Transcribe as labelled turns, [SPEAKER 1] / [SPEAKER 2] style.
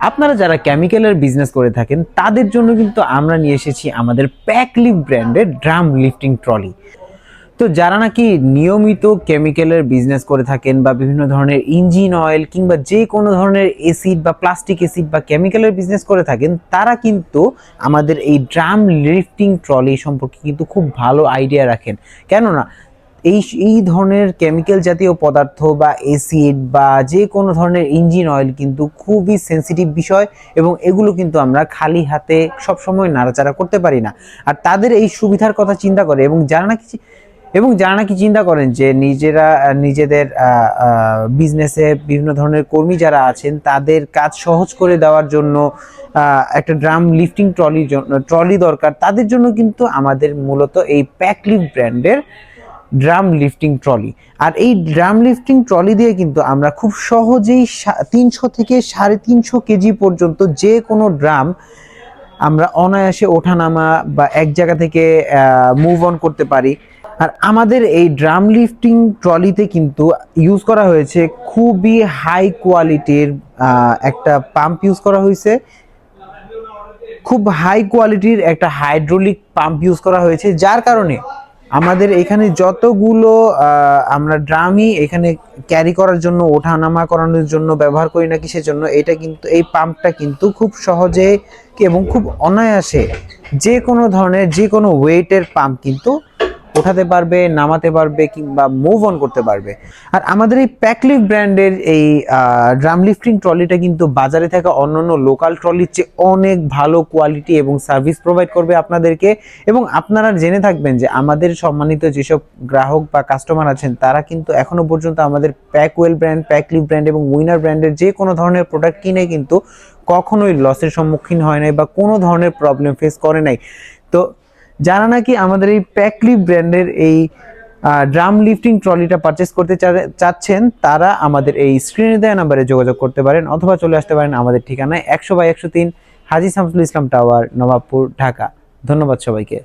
[SPEAKER 1] আপনারা যারা কেমিক্যালের বিজনেস করে থাকেন তাদের জন্য কিন্তু আমরা নিয়ে এসেছি আমাদের প্যাকলিফ ব্র্যান্ডের ড্রাম লিফটিং ট্রলি। তো যারা নাকি নিয়মিত কেমিক্যালের বিজনেস করে থাকেন বা বিভিন্ন ধরনের ইঞ্জিন অয়েল কিংবা যে কোনো ধরনের এসিড বা প্লাস্টিক এসিড বা কেমিক্যালের বিজনেস করে থাকেন তারা কিন্তু আমাদের এই ড্রাম লিফটিং ট্রলি সম্পর্কে কিন্তু খুব ভালো আইডিয়া রাখেন। কেননা এই ধরনের কেমিক্যাল জাতীয় পদার্থ বা এসিড বা যে কোনো ধরনের ইঞ্জিন অয়েল কিন্তু খুবই সেন্সিটিভ বিষয় এবং এগুলো কিন্তু আমরা খালি হাতে সবসময় নাড়াচাড়া করতে পারি না। আর তাদের এই সুবিধার কথা চিন্তা করে এবং যারা নাকি চিন্তা করেন যে নিজেদের বিজনেসে বিভিন্ন ধরনের কর্মী যারা আছেন তাদের কাজ সহজ করে দেওয়ার জন্য একটা ড্রাম লিফটিং ট্রলি দরকার, তাদের জন্য কিন্তু আমাদের মূলত এই প্যাকলিফ ব্র্যান্ডের ড্রাম লিফটিং ট্রলি। আর এই ড্রাম লিফটিং ট্রলি দিয়ে কিন্তু আমরা খুব সহজেই 300 থেকে 350 কেজি পর্যন্ত যে কোনো ড্রাম আমরা অনায়াসে ওঠানামা বা এক জায়গা থেকে মুভ অন করতে পারি। আর আমাদের এই ড্রাম লিফটিং ট্রলিতে কিন্তু ইউজ করা হয়েছে খুবই হাই কোয়ালিটির একটা পাম্প ইউজ করা হয়েছে, খুব হাই কোয়ালিটির একটা হাইড্রোলিক পাম্প ইউজ করা হয়েছে, যার কারণে আমাদের এখানে যতগুলো আমরা ড্রামই এখানে ক্যারি করার জন্য ওঠানামা করানোর জন্য ব্যবহার করি না কিসের জন্য, এটা কিন্তু এই পাম্পটা কিন্তু খুব সহজে এবং খুব অনায়াসে যে কোনো ধরনের যে কোনো ওয়েটের পাম্প কিন্তু ওঠাতে পারবে, নামাতে পারবে কিংবা মুভ অন করতে পারবে। আর আমাদের এই প্যাকলিফ ব্র্যান্ডের এই ড্রাম লিফটিং ট্রলিটা কিন্তু বাজারে থাকা অন্যান্য লোকাল ট্রলির চেয়ে অনেক ভালো কোয়ালিটি এবং সার্ভিস প্রোভাইড করবে আপনাদেরকে। এবং আপনারা জেনে থাকবেন যে আমাদের সম্মানিত যেসব গ্রাহক বা কাস্টমার আছেন তারা কিন্তু এখনো পর্যন্ত আমাদের প্যাকওয়েল ব্র্যান্ড, প্যাকলিফ ব্র্যান্ড এবং উইনার ব্র্যান্ডের যে কোনো ধরনের প্রোডাক্ট কিনে কিন্তু কখনোই লসের সম্মুখীন হয় নাই বা কোনো ধরনের প্রবলেম ফেস করে নাই। তো যারা নাকি আমাদের এই প্যাকলিফ ব্র্যান্ডের এই ড্রাম লিফটিং ট্রলিটা পারচেস করতে চাচ্ছেন তারা আমাদের এই স্ক্রিনে দেওয়া নাম্বারে যোগাযোগ করতে পারেন অথবা চলে আসতে পারেন আমাদের ঠিকানায় 100/103 হাজী শামসুল ইসলাম টাওয়ার, নবাবপুর, ঢাকা। ধন্যবাদ সবাইকে।